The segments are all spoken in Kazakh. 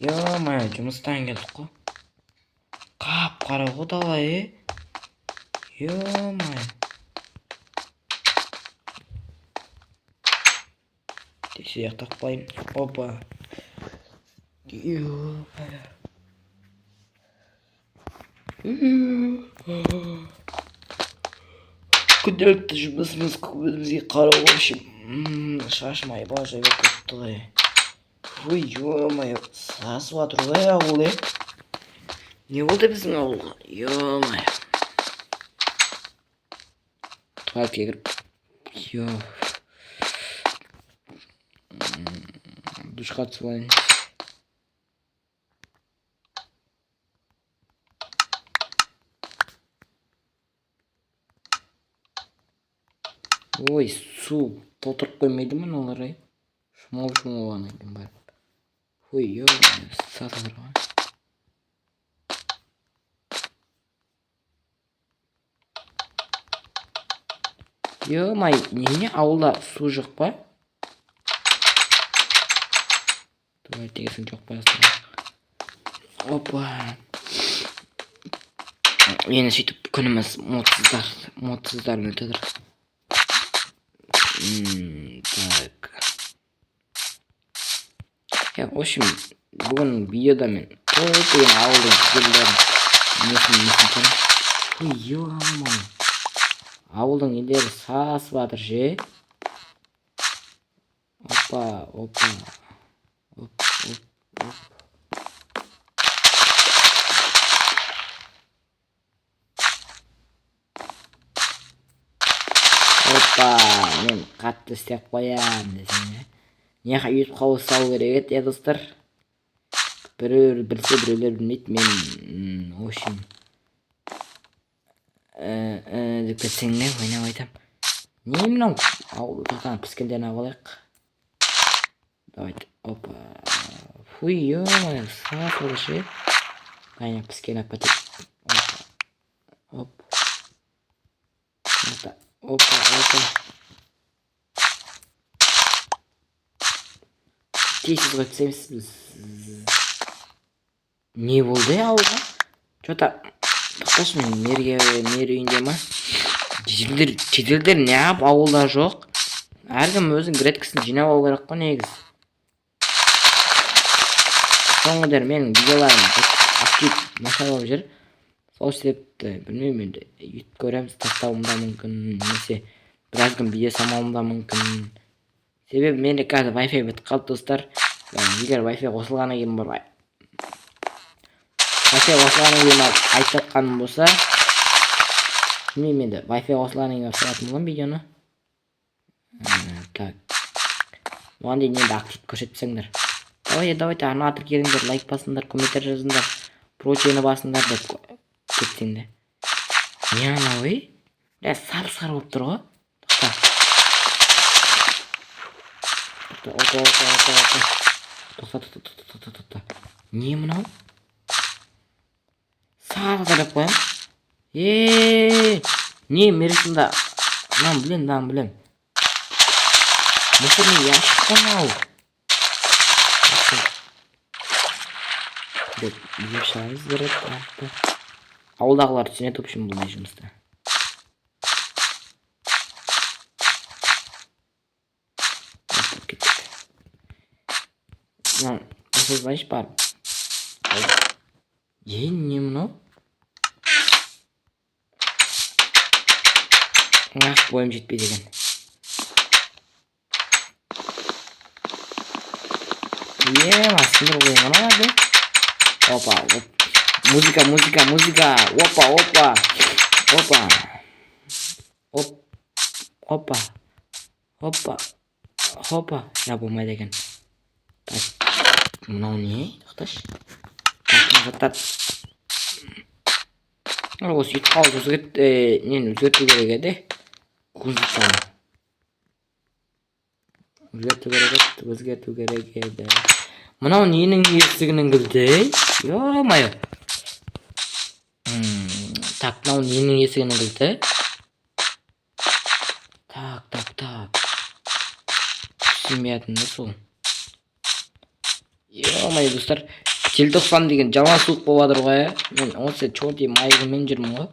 Yo-moyo, жұмыстан келдік қой. Қап-қара ғой далай, Yo-moyo. Тексерек тақпайын. Опа. Yo-moyo. Күнделікті жұмысымыз көзімізге қарау үшін. Шашым айбажай болып кетті ғой. Ой, ё-моё, сасып жатыр ғой ауыл, Не болды біздің ауылға? Ё-моё. Туалетке кіріп. Душқа түсіп алайын. Ой, су толтырып қоймайды ма олар, Шумал ғана екен бар. Ой, ё-моё, сасып ғой. Ё-моё, неге ауылда су жоқ па? Туалеттегісін жоқ па? Опа. Енді сөйтіп күніміз модсыздар өтеді. Так. В общем, бүгін видеода мен деген ауылдың келдерін несін. Ой, ё-моё. Ауылдың елдері сасып жатыр же. Опа. Оп. Опа, мен қатты істеп қоям десең. Неға YouTube қауыз салу керек еді, достар. Біреулер білсе, біреулер білмейді. Мен, в общем, деп кетсеңе ойнап айтам. Не мынау? Ауылды тоқтан піскендерін алайық. Давайте. Опа. Фуй, ё-моё, сасып же. Қайнап піскен аппатек. Оп. Опа. Тесіз ғой түсеміз біз. Не болды ауылға? Что-то тоқташы, мен мер үйінде ма? Жеделдер не ап ауылда жоқ? Әркім өзің греткісін жинап алу керек қой негіз. Соңғыдар менің видеоларым актив нашар болып жүр. Сол себепті білмеймін енді YouTube көреміз, тастауым да мүмкін, немесе біраз күн видео салмауым да мүмкін. Себебі менде қазір Wi-Fi бітіп қалды, достар. Егер Wi-Fi қосылғаннан кейін бар. Wi-Fi қосылғаннан кейін айтып жатқаным болса, білмеймін енді Wi-Fi қосылғаннан кейін салатын боламын видеоны. Так. Оған дейін енді актив көрсетсеңдер. Давайте арнатыр келіңдер, лайк басыңдар, комментарий жазыңдар, прочені басыңдар деп кетсеңдер. Не анау, сап-сары болып тұр ғой. Тоқта. Не мынау? Сағыза деп қоям. Не мересінде? Нан білем. Мұсырны яшық қонау. Деп, ешайыз дұрып. Ауылдағылар түсіне топшым бұлдай жұмысты. Осы знаешь бар. Не мынау? Ақ бойым жетпейді екен. Сындыр ойын ғана. Опа. Музыка. Опа. Я болмайды екен. Мынау не? Тоқташ. Жаттат. Осы ет қауыз өзгерту керек еді. Өзгерту керек еді. Мынау ненің есігінің кілті? Ё-моё. Так, мынау ненің есігінің кілті? Так. Түсінмеятын не сол? Ё-моё, достар. желтоқсан деген жаман суық болып жатыр ғой. Мен осы чоти майығымен жүрмін ғой.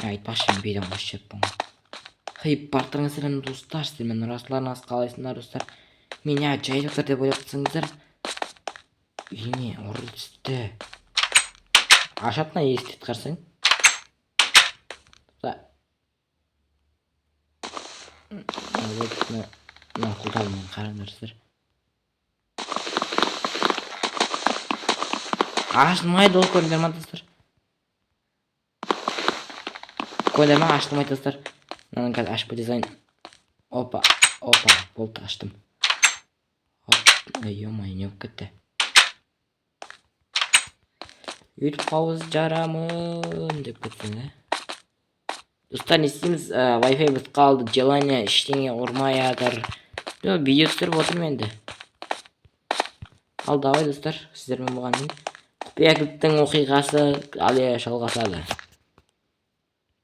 Айтпақшы мен бейден қосып жатпын. Хайып бартырыңыздар достар, сіздермен ұрасыларыңыз қалайсыңдар достар. Мен жайлықтар деп ойлап тұрсаңыздар. Үйіне ұры түсті. Ашатына естет қарсаң. Мына құлдалмен қараңдарсыздар. Ашылмайды ол көріңдер ма достар? Көріңдер ма ашылмайды достар? Мынаны қазір ашып дизайн. Опа, болды аштым. Ё-моё, не болып кетті. Үйтіп қауыз жарамын деп кетсең, достар, не істейміз? Wi-Fi бітіп қалды, желание ештеңе ұрмай жатыр. Видео түсіріп отырмын енді. Ал давай достар, сіздермен болған құпия кілттің оқиғасы әлі жалғасады.